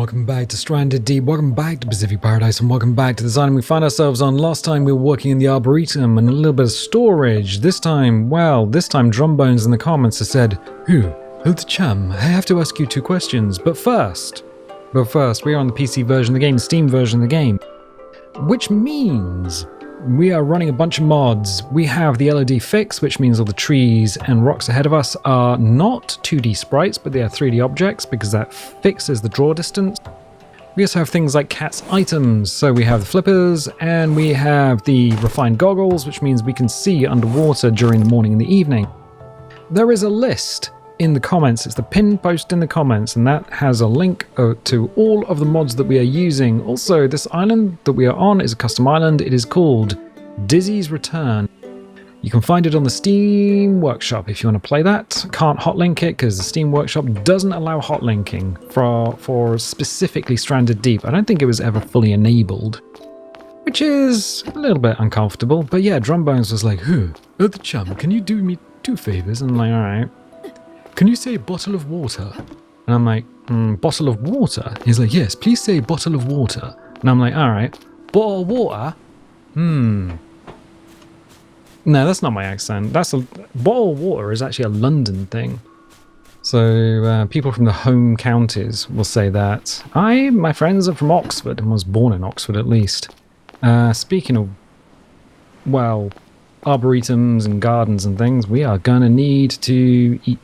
Welcome back to Stranded Deep, welcome back to Pacific Paradise, and welcome back to this island we find ourselves on. Last time we were working in the Arboretum and a little bit of storage. This time Drumbones in the comments has said, Old chum, I have to ask you two questions, but first, we are on the PC version of the game, Steam version of the game, which means we are running a bunch of mods. We have the LOD fix, which means all the trees and rocks ahead of us are not 2D sprites, but they are 3D objects because that fixes the draw distance. We also have things like cat's items. So we have the flippers and we have the refined goggles, which means we can see underwater during the morning and the evening. There is a list in the comments. It's the pinned post in the comments, and that has a link to all of the mods that we are using. Also, this island that we are on is a custom island. It is called Dizzy's Return. You can find it on the Steam Workshop if you want to play that. Can't hotlink it because the Steam Workshop doesn't allow hotlinking for specifically Stranded Deep. I don't think it was ever fully enabled, which is a little bit uncomfortable. But yeah, Drumbones was like, the chum, can you do me two favors? And I'm like, all right. Can you say bottle of water? And I'm like, bottle of water? He's like, yes, please say bottle of water. And I'm like, all right, bottle of water? No, that's not my accent. Bottle of water is actually a London thing. So people from the home counties will say that. My friends are from Oxford and was born in Oxford at least. Speaking of, arboretums and gardens and things, we are gonna need to eat.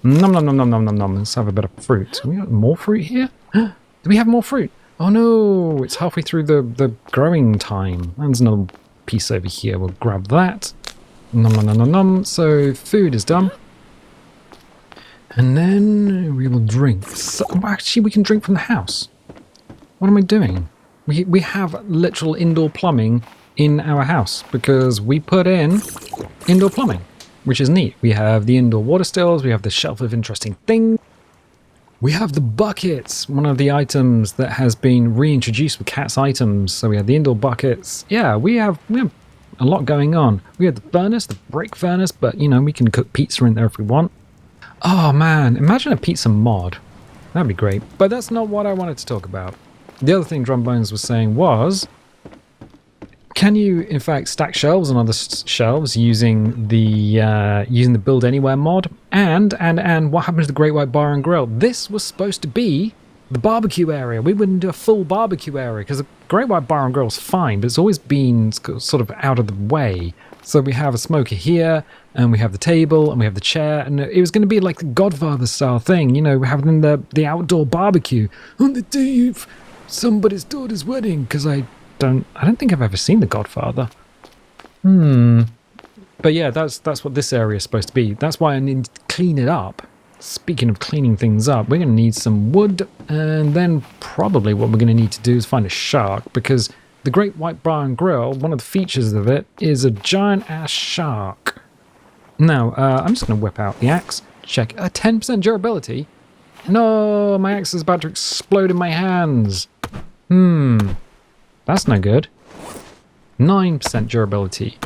Nom nom nom nom nom nom nom. Let's have a bit of fruit. We got more fruit here? Do we have more fruit? Oh no, it's halfway through the growing time. There's another piece over here. We'll grab that. Nom nom nom nom nom. So food is done. And then we will drink. So, actually, we can drink from the house. What am I doing? We have literal indoor plumbing in our house because we put in indoor plumbing, which is neat. We have the indoor water stills, we have the shelf of interesting things, we have the buckets, one of the items that has been reintroduced with cat's items. So we have the indoor buckets. Yeah, we have a lot going on. We have the furnace, the brick furnace, but we can cook pizza in there if we want. Oh man, imagine a pizza mod. That'd be great. But that's not what I wanted to talk about. The other thing Drumbones was saying was, can you, in fact, stack shelves on other shelves using the Build Anywhere mod? And what happened to the Great White Bar and Grill? This was supposed to be the barbecue area. We wouldn't do a full barbecue area because the Great White Bar and Grill is fine, but it's always been sort of out of the way. So we have a smoker here, and we have the table, and we have the chair, and it was going to be like the Godfather style thing, we're having the outdoor barbecue on the day of somebody's daughter's wedding, because I don't think I've ever seen The Godfather. But yeah, that's what this area is supposed to be. That's why I need to clean it up. Speaking of cleaning things up, we're going to need some wood, and then probably what we're going to need to do is find a shark, because the Great White Bar and Grill, one of the features of it is a giant ass shark. Now, I'm just going to whip out the axe. Check 10% durability. No, my axe is about to explode in my hands. That's no good. 9% durability.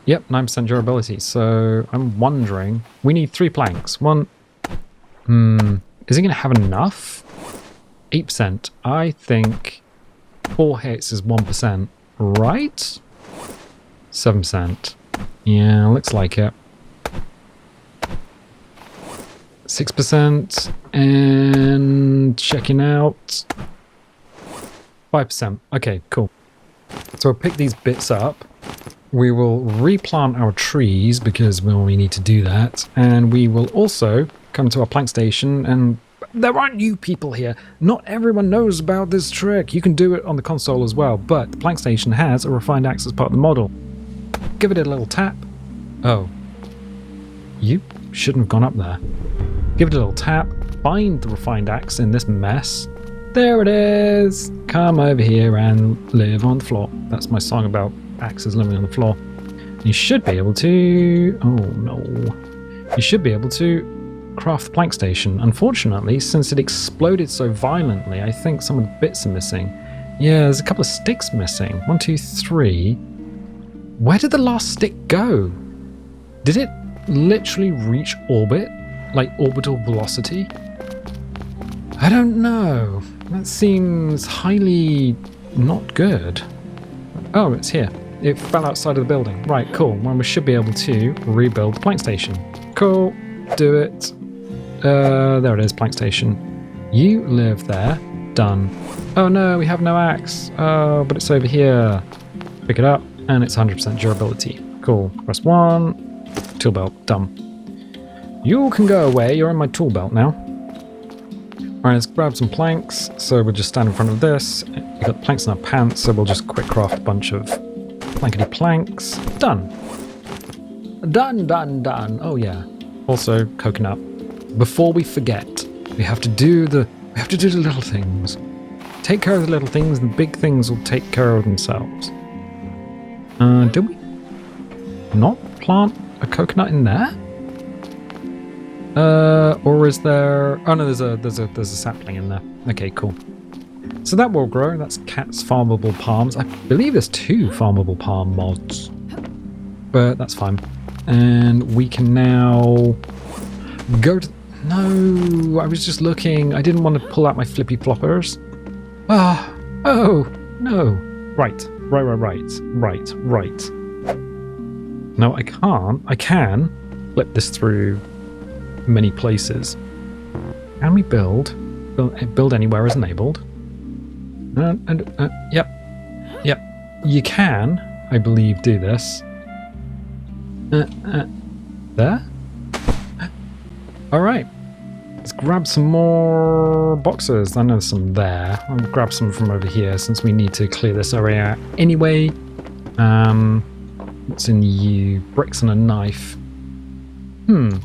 Yep, 9% durability. So I'm wondering, we need 3 planks. One, is he going to have enough? 8%. I think 4 hits is 1%, right? 7%. Yeah, looks like it. 6%, and checking out 5%. Okay, cool. So I'll pick these bits up. We will replant our trees because we need to do that. And we will also come to our plank station, and there aren't new people here. Not everyone knows about this trick. You can do it on the console as well, but the plank station has a refined axe as part of the model. Give it a little tap. Oh. You shouldn't have gone up there. Give it a little tap. Find the refined axe in this mess. There it is. Come over here and live on the floor. That's my song about axes living on the floor. You should be able to... Oh no. You should be able to craft the plank station. Unfortunately, since it exploded so violently, I think some of the bits are missing. Yeah, there's a couple of sticks missing. 1, 2, 3. Where did the last stick go? Did it literally reach orbit? Like orbital velocity? I don't know. That seems highly not good. Oh, it's here. It fell outside of the building. Right, cool. Well, we should be able to rebuild the plank station. Cool. Do it. There it is, plank station. You live there. Done. Oh no, we have no axe. Oh, but it's over here. Pick it up, and it's 100% durability. Cool. Press 1. Tool belt. Done. You can go away. You're in my tool belt now. Alright, let's grab some planks. So we'll just stand in front of this. We've got planks in our pants, so we'll just quick craft a bunch of plankety planks. Done. Done, done, done. Oh yeah. Also, coconut. Before we forget, we have to do the little things. Take care of the little things, and the big things will take care of themselves. Did we not plant a coconut in there? Or is there? Oh no, there's a sapling in there. Okay, cool. So that will grow. That's Cat's farmable palms. I believe there's 2 farmable palm mods, but that's fine. And we can now go to. No, I was just looking. I didn't want to pull out my flippy floppers. Ah, oh no. Right. No, I can't. I can flip this through many places. Can we build anywhere is enabled? Yep. You can, I believe, do this. There? Alright. Let's grab some more boxes. I know there's some there. I'll grab some from over here since we need to clear this area anyway. What's in you? Bricks and a knife. 1,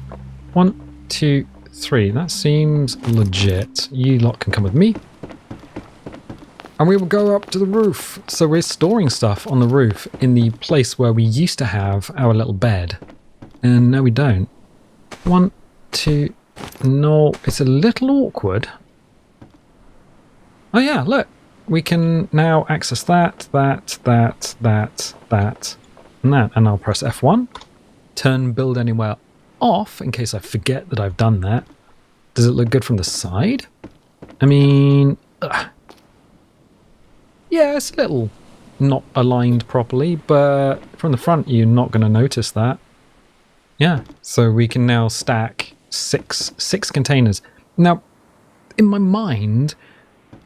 2, 3. That seems legit. You lot can come with me. And we will go up to the roof. So we're storing stuff on the roof in the place where we used to have our little bed. And now we don't. 1, 2... No, it's a little awkward. Oh yeah, look. We can now access that, and that. And I'll press F1. Turn build anywhere off, in case I forget that I've done that. Does it look good from the side? I mean... yeah, it's a little not aligned properly, but from the front you're not going to notice that. Yeah, so we can now stack six containers. Now, in my mind,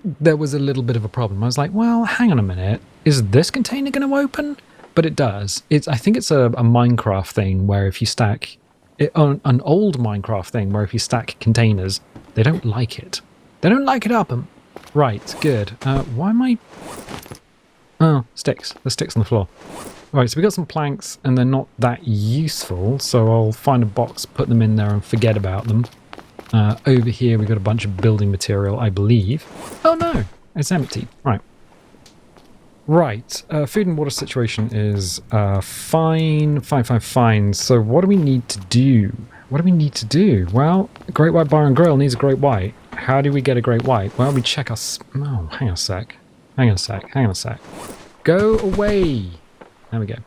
there was a little bit of a problem. I was like, well, hang on a minute. Is this container going to open? But it does. I think it's a Minecraft thing where if you stack... an old Minecraft thing where if you stack containers, they don't like it. They don't like it up. Right, good. Why am I... Oh, sticks. There's sticks on the floor. Right, so we got some planks, and they're not that useful, so I'll find a box, put them in there, and forget about them. Over here, we've got a bunch of building material, I believe. Oh no, it's empty. Right. Right, food and water situation is fine. So what do we need to do? Well, a Great White Bar and Grill needs a Great White. How do we get a Great White? Well, we check our... Oh, hang on a sec. Go away. There we go.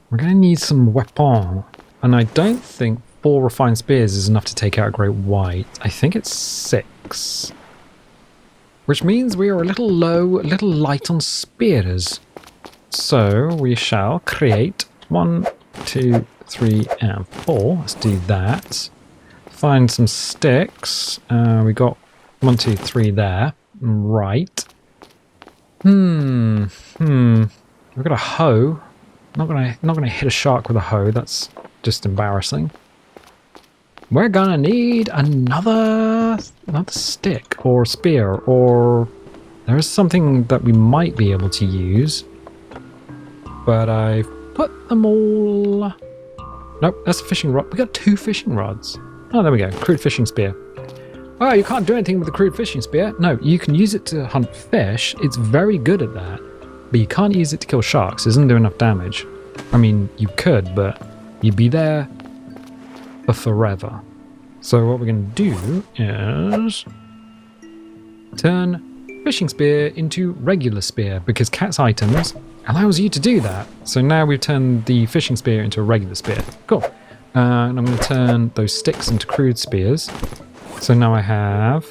We're going to need some weapon. And I don't think 4 refined spears is enough to take out a Great White. I think it's 6. Which means we are a little low, a little light on spears. So we shall create 1, 2, 3, and 4. Let's do that. Find some sticks. We got 1, 2, 3 there. Right. We've got a hoe. Not gonna hit a shark with a hoe. That's just embarrassing. We're gonna need another stick or spear, or there is something that we might be able to use. But I've put them all... Nope, that's a fishing rod. We got 2 fishing rods. Oh, there we go. Crude fishing spear. Oh, you can't do anything with the crude fishing spear. No, you can use it to hunt fish. It's very good at that. But you can't use it to kill sharks. It doesn't do enough damage. I mean, you could, but you'd be there for forever. So what we're going to do is turn fishing spear into regular spear, because Cat's items allows you to do that. So now we've turned the fishing spear into a regular spear. Cool. And I'm going to turn those sticks into crude spears. So now I have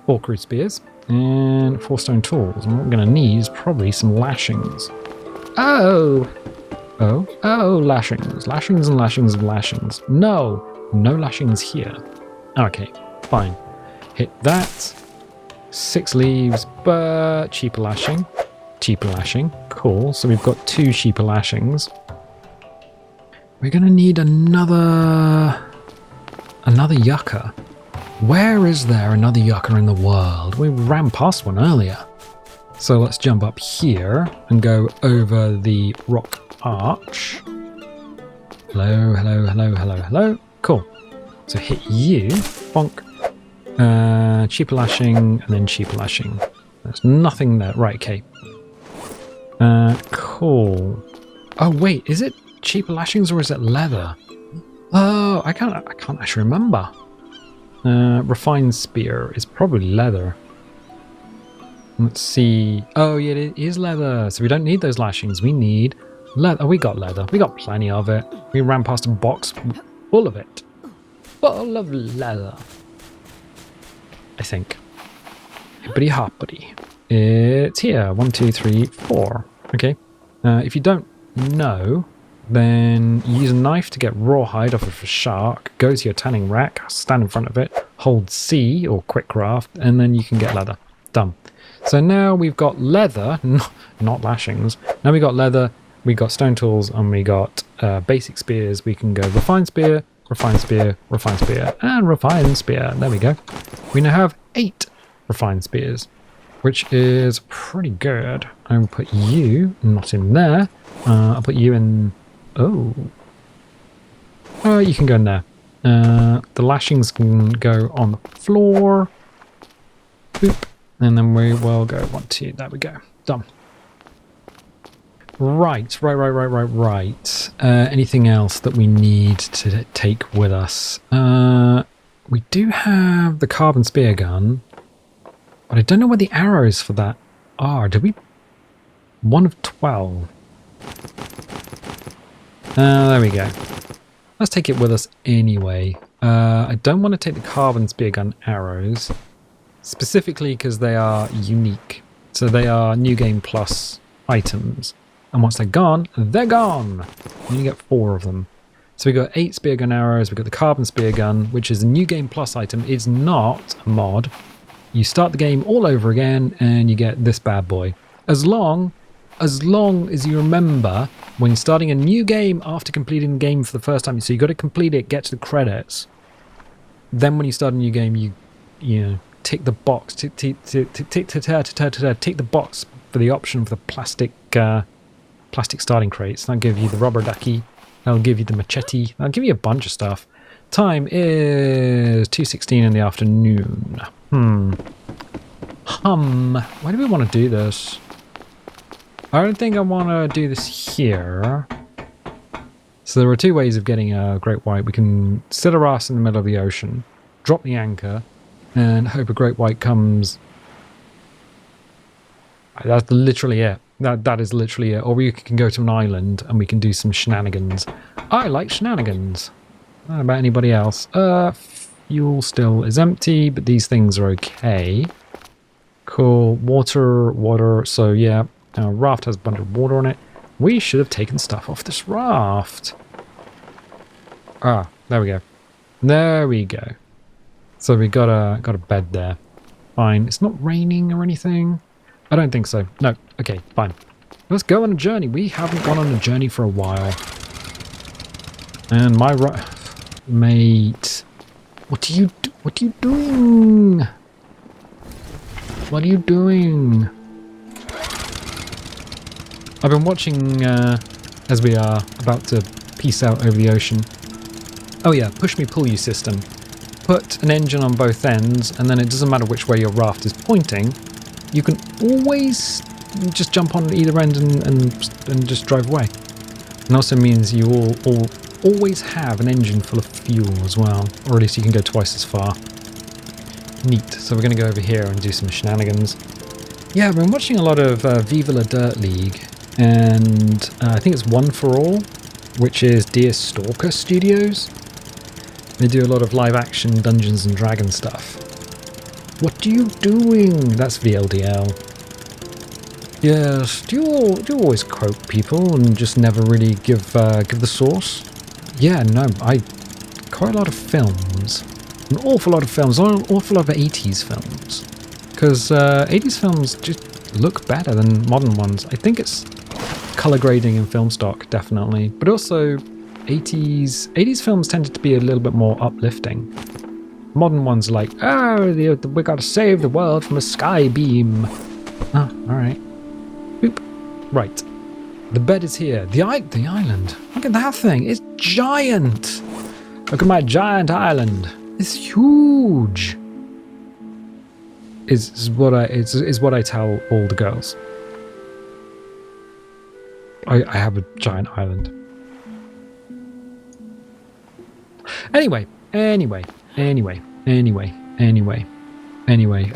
4 crude spears and 4 stone tools. And what I'm going to need is probably some lashings. Oh, lashings. Lashings and lashings of lashings. No lashings here. Okay, fine. Hit that. 6 leaves, but cheaper lashing. Cheaper lashing. Cool. So we've got 2 cheaper lashings. We're going to need another yucca. Where is there another yucca in the world? We ran past one earlier. So let's jump up here and go over the rock arch. Hello, hello, hello, hello, hello. Cool. So hit you. Bonk. Cheaper lashing and then cheaper lashing. There's nothing there. Right, okay. Cool. Oh wait, is it cheaper lashings or is it leather? Oh, I can't actually remember. Refined spear is probably leather. Let's see. Oh yeah, it is leather. So we don't need those lashings. We need leather. Oh, we got leather. We got plenty of it. We ran past a box full of it. Full of leather. I think. Hippity hoppity. It's here. 1, 2, 3, 4. Okay. If you don't know, then you use a knife to get rawhide off of a shark, go to your tanning rack, stand in front of it, hold C or quick craft, and then you can get leather. Done. So now we've got leather, not lashings. Now we got leather, we got stone tools, and we got basic spears. We can go refined spear, refined spear, refined spear, and refined spear. There we go. We now have 8 refined spears, which is pretty good. I will put you not in there. I'll put you in. Oh, you can go in there. The lashings can go on the floor. Boop. And then we will go 1, 2. There we go. Done. Right. Anything else that we need to take with us? We do have the carbon spear gun, but I don't know where the arrows for that are. Did we? 1 of 12. There we go. Let's take it with us anyway. I don't want to take the carbon spear gun arrows, specifically because they are unique. So they are New Game Plus items. And once they're gone, they're gone. You only get 4 of them. So we got 8 spear gun arrows. We've got the carbon spear gun, which is a New Game Plus item. It's not a mod. You start the game all over again and you get this bad boy. As long as you remember when you're starting a new game after completing the game for the first time. So you got to complete it, get to the credits. Then when you start a new game, you know, tick the box, tick the box for the option for the plastic starting crates. That'll give you the rubber ducky. That'll give you the machete. That'll give you a bunch of stuff. Time is 2:16 in the afternoon. Why do we want to do this? I don't think I want to do this here. So there are 2 ways of getting a great white. We can sit our ass in the middle of the ocean, drop the anchor, and hope a great white comes. That's literally it. That is literally it. Or we can go to an island and we can do some shenanigans. I like shenanigans. I don't know about anybody else. Fuel still is empty, but these things are okay. Cool. Water. So yeah, our raft has a bunch of water on it. We should have taken stuff off this raft. Ah, there we go. There we go. So we got a bed there. Fine. It's not raining or anything. I don't think so. No. Okay, fine. Let's go on a journey. We haven't gone on a journey for a while. And my mate, what are you doing? What are you doing? I've been watching as we are about to peace out over the ocean. Oh yeah, push me pull you system. Put an engine on both ends, and then it doesn't matter which way your raft is pointing. You can always just jump on either end and just drive away. And also means you will always have an engine full of fuel as well, or at least you can go twice as far. Neat. So we're going to go over here and do some shenanigans. Yeah, I've been watching a lot of Viva La Dirt League, and I think it's One for All, which is Deer Stalker Studios. They do a lot of live action Dungeons and Dragons stuff. What are you doing? That's VLDL. Yes, do you always quote people and just never really give the source? Yeah, no, I quite a lot of films. An awful lot of films, an awful lot of 80s films. Because 80s films just look better than modern ones. I think it's colour grading and film stock, definitely. But also, 80s films tended to be a little bit more uplifting. Modern ones are like, oh, we gotta save the world from a sky beam. Oh, alright. Boop. Right. The bed is here. The island. Look at that thing. It's giant. Look at my giant island. It's huge. Is what I tell all the girls. I have a giant island. Anyway, and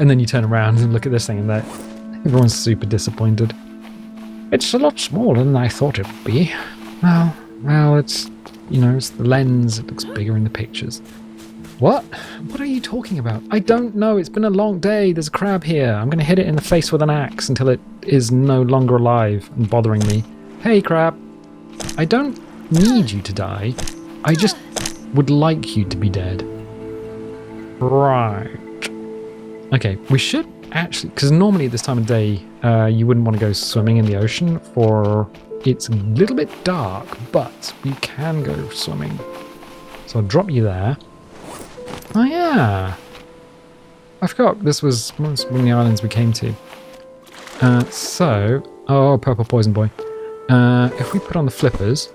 then you turn around and look at this thing and that everyone's super disappointed. It's a lot smaller than I thought it would be. Well, it's, it's the lens, it looks bigger in the pictures. What? What are you talking about? I don't know, it's been a long day, there's a crab here. I'm gonna hit it in the face with an axe until it is no longer alive and bothering me. Hey crab, I don't need you to die, I just would like you to be dead. Right. Okay, we should actually, because normally at this time of day, you wouldn't want to go swimming in the ocean for it's a little bit dark, but you can go swimming. So I'll drop you there. Oh yeah. I forgot this was one of the islands we came to. Oh, purple poison boy. If we put on the flippers,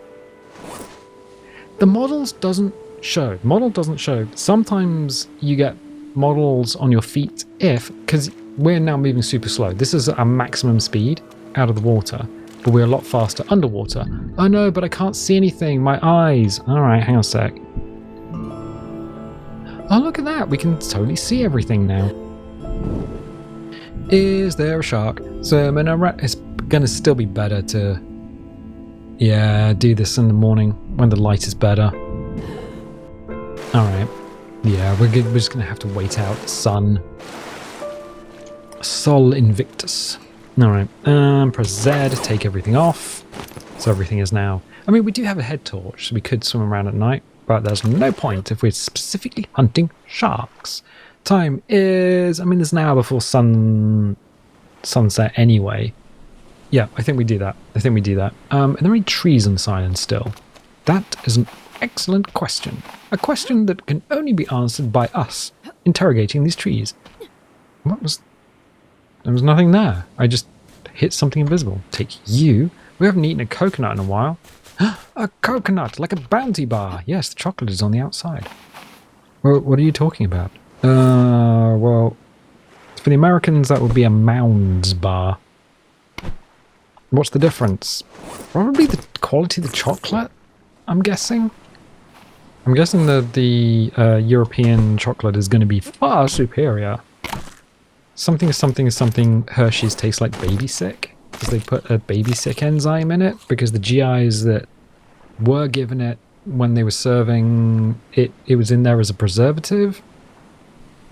the models doesn't show. Model doesn't show. Sometimes you get models on your feet because we're now moving super slow. This is our maximum speed out of the water, but we're a lot faster underwater. Oh no, but I can't see anything. My eyes. All right, hang on a sec. Oh, look at that. We can totally see everything now. Is there a shark? So it's going to still be better to, do this in the morning when the light is better. All right. Yeah, we're just going to have to wait out the sun. Sol Invictus. All right. Press Z to take everything off. So everything is now... I mean, we do have a head torch, so we could swim around at night, but there's no point if we're specifically hunting sharks. Time is... I mean, there's an hour before sunset anyway. Yeah, I think we do that. Are there any trees on this island still? That is an excellent question. A question that can only be answered by us interrogating these trees. There was nothing there. I just hit something invisible. Take you. We haven't eaten a coconut in a while. A coconut, like a bounty bar. Yes, the chocolate is on the outside. Well, what are you talking about? Well, for the Americans, that would be a Mounds bar. What's the difference? Probably the quality of the chocolate, I'm guessing. I'm guessing that the European chocolate is going to be far superior. Something is something Hershey's tastes like baby sick. Because they put a baby sick enzyme in it. Because the GIs that were given it when they were serving it was in there as a preservative.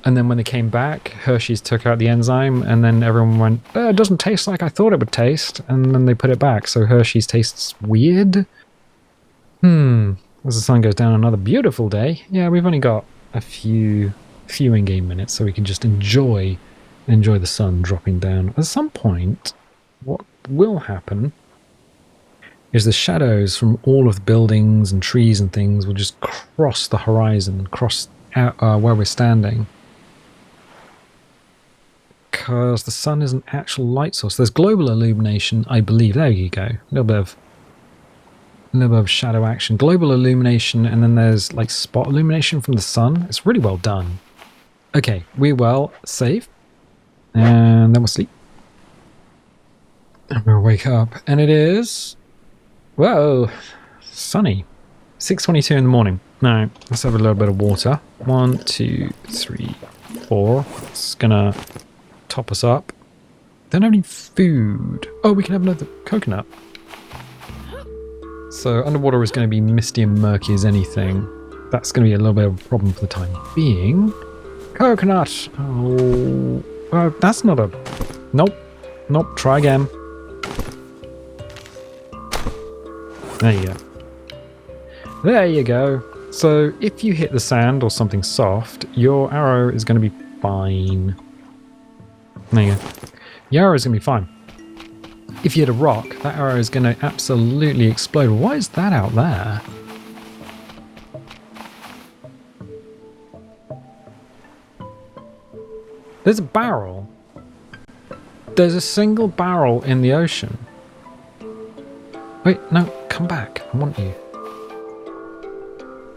And then when they came back, Hershey's took out the enzyme, and then everyone went, it doesn't taste like I thought it would taste. And then they put it back, so Hershey's tastes weird. As the sun goes down, another beautiful day. Yeah, we've only got a few in-game minutes, so we can just enjoy the sun dropping down. At some point, what will happen is the shadows from all of the buildings and trees and things will just cross the horizon, cross out where we're standing. Because the sun is an actual light source. There's global illumination, I believe. There you go. A little bit of shadow action. Global illumination, and then there's like spot illumination from the sun. It's really well done. Okay, we will save. And then we'll sleep. And we'll wake up. And it is... Whoa! Sunny. 6:22 in the morning. Now, let's have a little bit of water. 1, 2, 3, 4. It's gonna top us up. Don't have any food. Oh, we can have another coconut. So underwater is going to be misty and murky as anything. that's going to be a little bit of a problem for the time being. Coconut! Oh, well, that's not a... Nope. Nope, try again. There you go. There you go. So, if you hit the sand or something soft, your arrow is going to be fine. There you go. Your arrow is going to be fine. If you hit a rock, that arrow is going to absolutely explode. Why is that out there? There's a barrel. There's a single barrel in the ocean. Wait, no, come back. I want you.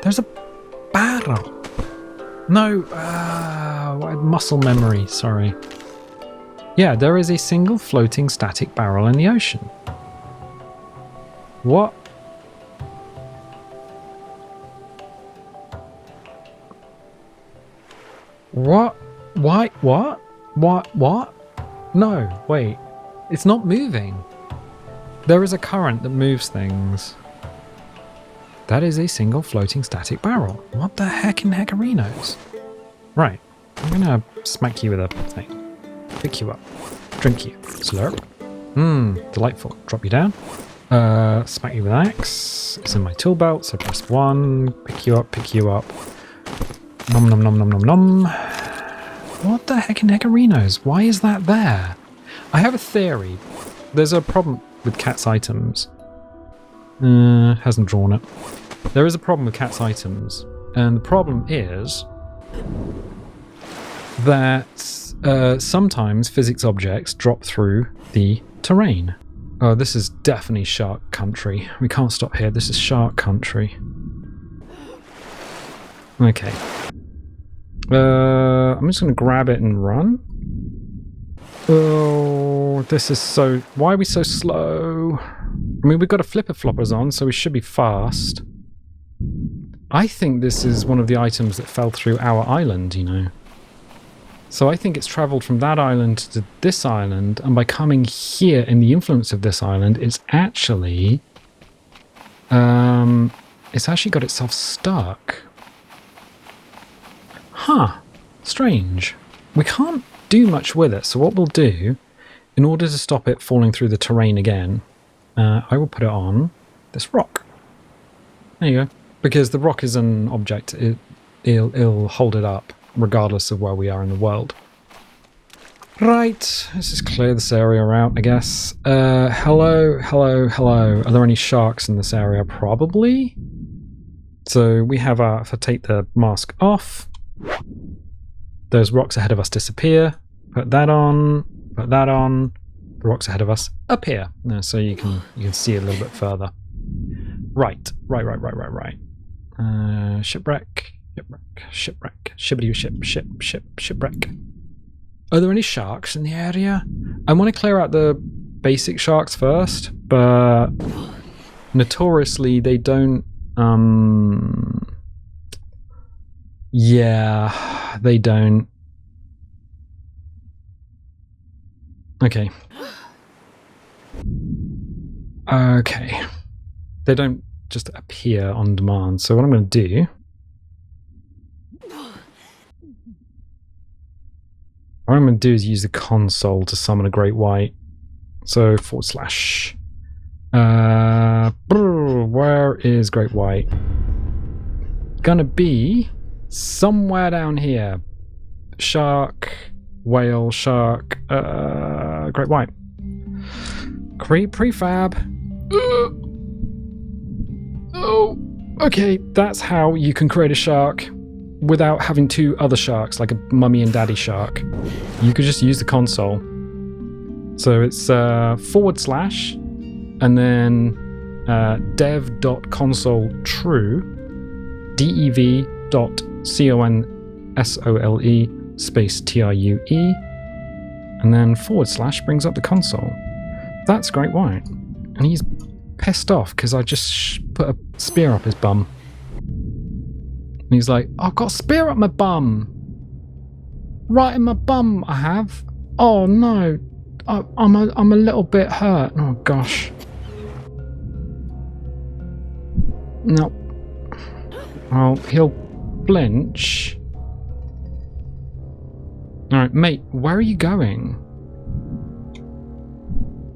There's a barrel. No, muscle memory, sorry. Yeah, there is a single floating static barrel in the ocean. What? What? Why? What? What? No, wait. It's not moving. There is a current that moves things. That is a single floating static barrel. What the heck in heckerinos? Right. I'm gonna smack you with a thing. Pick you up. Drink you. Slurp. Delightful. Drop you down. Smack you with an axe. It's in my tool belt, so press 1. Pick you up, pick you up. Nom nom nom nom nom nom. What the heck in heckerinos? Why is that there? I have a theory. There's a problem with Cat's items. Hasn't drawn it. There is a problem with Cat's items. And the problem is that sometimes physics objects drop through the terrain. Oh, this is definitely shark country. We can't stop here. This is shark country. Okay. I'm just going to grab it and run. Oh, this is so... Why are we so slow? I mean, we've got a flipper-floppers on, so we should be fast. I think this is one of the items that fell through our island, you know. So I think it's travelled from that island to this island, and by coming here in the influence of this island, it's actually got itself stuck. Huh. Strange. We can't do much with it, so what we'll do, in order to stop it falling through the terrain again, I will put it on this rock. There you go. Because the rock is an object, it'll hold it up, regardless of where we are in the world. Right, let's just clear this area out, I guess. Hello. Are there any sharks in this area? Probably. So we have our, if I take the mask off, those rocks ahead of us disappear. Put that on, the rocks ahead of us appear. So you can see it a little bit further. Right. Shipwreck. Shipwreck. Are there any sharks in the area? I want to clear out the basic sharks first, but notoriously they don't... Yeah, they don't. Okay. They don't just appear on demand. So what I'm going to do... What I'm going to do is use the console to summon a great white. So / where is great white? Gonna be somewhere down here. Shark, whale, shark, great white. Prefab. Oh, okay, that's how you can create a shark without having two other sharks, like a mummy and daddy shark. You could just use the console. So it's / and then dev.console.true dev.console space true and then / brings up the console. That's great white. And he's pissed off because I just put a spear up his bum. And he's like, I've got a spear up my bum. Right in my bum I have. Oh no. I'm a little bit hurt. Oh gosh. No. Well, he'll flinch. Alright, mate, where are you going?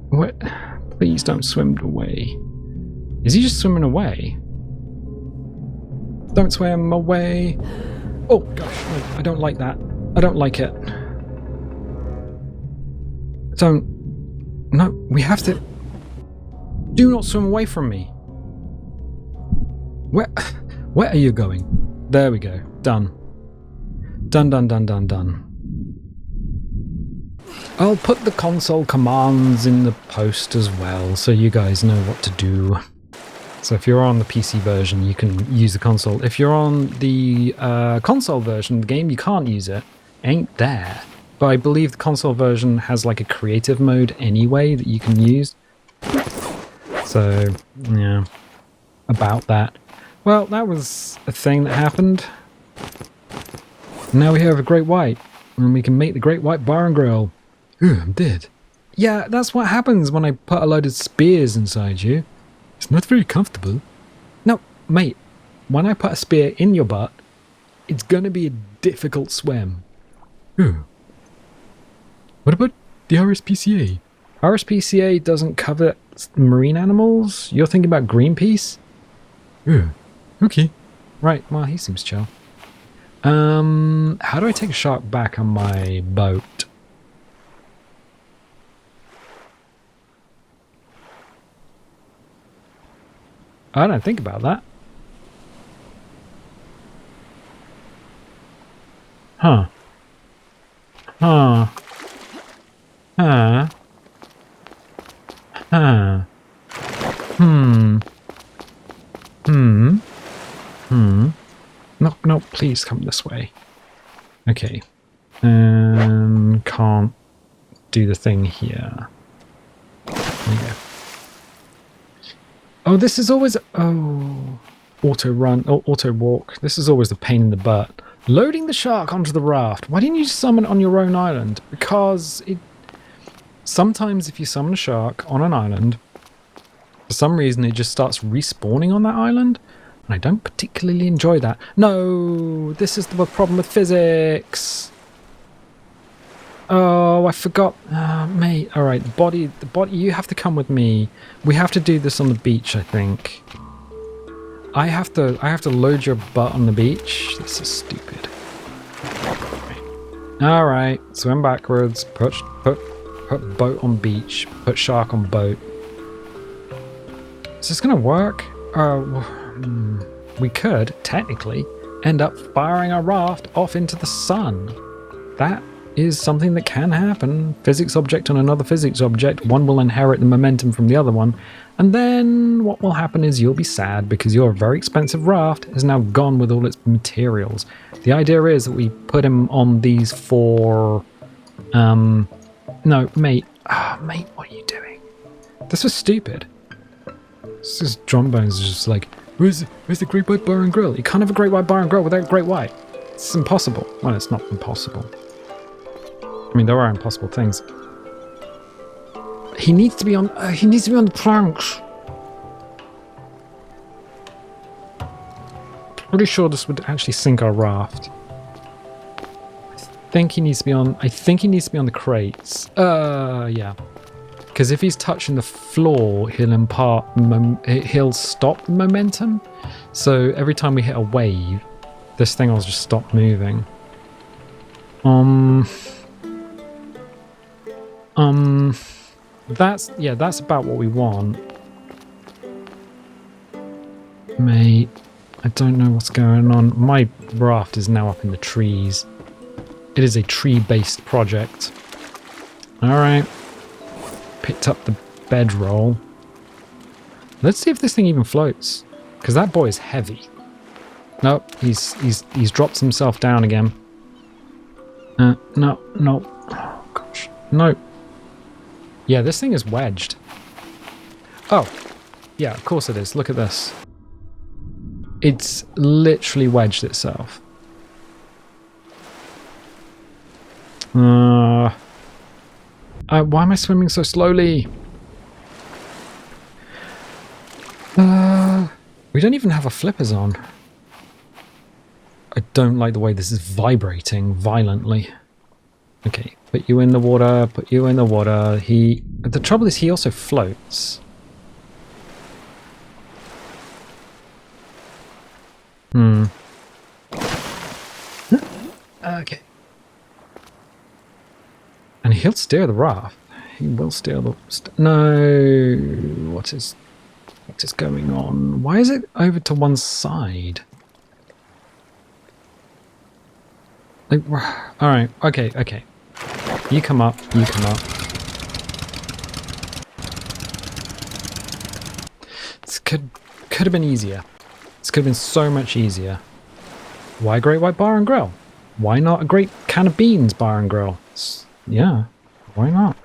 What? Please don't swim away. Is he just swimming away? Don't swim away. Oh, gosh, no, I don't like that. I don't like it. Don't. No, we have to. Do not swim away from me. Where are you going? There we go. Done. Done, done, done, done, done. I'll put the console commands in the post as well, so you guys know what to do. So if you're on the PC version, you can use the console. If you're on the console version of the game, you can't use it. Ain't there. But I believe the console version has like a creative mode anyway that you can use. So, yeah. About that. Well, that was a thing that happened. Now we have a great white, and we can make the great white bar and grill. Ooh, I'm dead. Yeah, that's what happens when I put a load of spears inside you. It's not very comfortable. No, mate, when I put a spear in your butt, it's gonna be a difficult swim. Ooh. What about the RSPCA? RSPCA doesn't cover marine animals? You're thinking about Greenpeace? Ooh, okay. Right, well, he seems chill. How do I take a shark back on my boat? I don't think about that. Huh. Huh. Huh. Huh. Hmm. Hmm. Hmm. No, no, please come this way. Okay. Can't do the thing here. There you go. Oh, this is always... Oh. Auto run. Oh, auto walk. This is always the pain in the butt. Loading the shark onto the raft. Why didn't you summon it on your own island? Because it... Sometimes if you summon a shark on an island, for some reason it just starts respawning on that island. And I don't particularly enjoy that. No! This is the problem with physics! Oh, I forgot. Mate, alright, the body, you have to come with me. We have to do this on the beach, I think. I have to load your butt on the beach. This is stupid. Alright, swim backwards, put boat on beach, put shark on boat. Is this gonna work? We could, technically, end up firing our raft off into the sun. That is something that can happen. Physics object on another physics object. One will inherit the momentum from the other one. And then what will happen is you'll be sad because your very expensive raft is now gone with all its materials. The idea is that we put him on these four... No, mate. Mate, what are you doing? This was stupid. This is Drumbones is just like, where's the Great White Bar and Grill? You can't have a Great White Bar and Grill without Great White. It's impossible. Well, it's not impossible. I mean, there are impossible things. He needs to be on the planks. Pretty sure this would actually sink our raft. I think he needs to be on the crates. Yeah. Because if he's touching the floor, he'll stop the momentum. So every time we hit a wave, this thing will just stop moving. That's about what we want. Mate, I don't know what's going on. My raft is now up in the trees. It is a tree-based project. Alright. Picked up the bedroll. Let's see if this thing even floats. Because that boy is heavy. Nope, he's dropped himself down again. No. Oh, gosh. No. Yeah, this thing is wedged. Oh. Yeah, of course it is. Look at this. It's literally wedged itself. Why am I swimming so slowly? We don't even have our flippers on. don't like the way this is vibrating violently. Okay, put you in the water, put you in the water. The trouble is he also floats. Okay. And he'll steer the raft. He will steer the... No! What is going on? Why is it over to one side? Like, alright, okay. You come up, you come up. This could have been easier. This could have been so much easier. Why Great White Bar and Grill? Why not a Great Can of Beans Bar and Grill? Yeah, why not?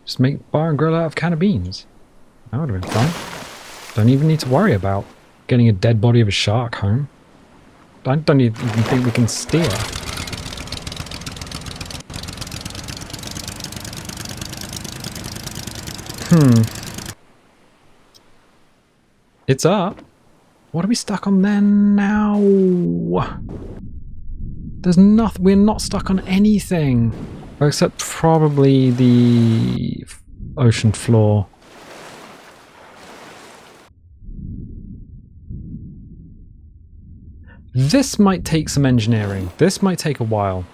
Just make bar and grill out of can of beans. That would have been fun. Don't even need to worry about getting a dead body of a shark home. I don't even think we can steer. It's up. What are we stuck on then now? There's nothing. We're not stuck on anything. Except probably the ocean floor. This might take some engineering. This might take a while.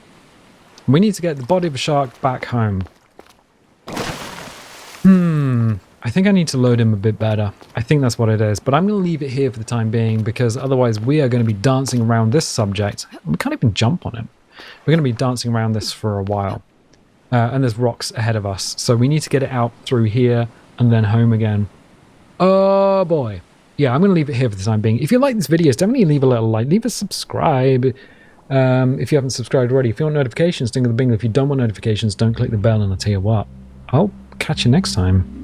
We need to get the body of a shark back home. I think I need to load him a bit better. I think that's what it is. But I'm going to leave it here for the time being because otherwise we are going to be dancing around this subject. We can't even jump on him. We're going to be dancing around this for a while. And there's rocks ahead of us. So we need to get it out through here and then home again. Oh boy. Yeah, I'm going to leave it here for the time being. If you like this video, definitely leave a little like. Leave a subscribe. If you haven't subscribed already. If you want notifications, ding the bing. If you don't want notifications, don't click the bell, and I'll tell you what. I'll catch you next time.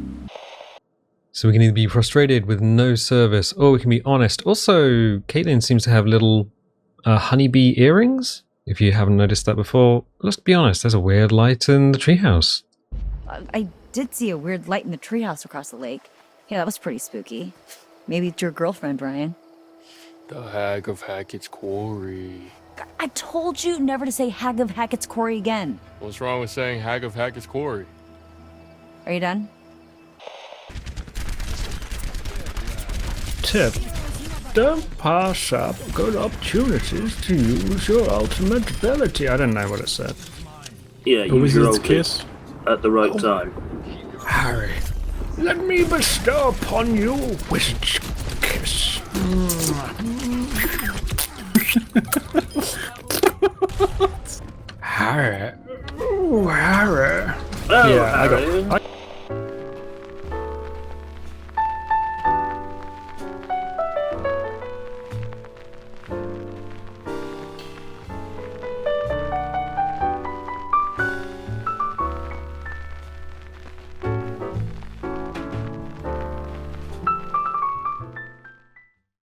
So we can either be frustrated with no service, or we can be honest. Also, Caitlin seems to have little honeybee earrings. If you haven't noticed that before, let's be honest, there's a weird light in the treehouse. I did see a weird light in the treehouse across the lake. Yeah, that was pretty spooky. Maybe it's your girlfriend, Brian. The Hag of Hackett's Quarry. I told you never to say Hag of Hackett's Quarry again. What's wrong with saying Hag of Hackett's Quarry? Are you done? Tip. Don't pass up good opportunities to use your ultimate ability. I don't know what it said. Yeah, Who use is your his ulti kiss? at the right time. Harry, let me bestow upon you wizard's kiss. Harry. Ooh, Harry. Oh, Yeah, Harry. I got...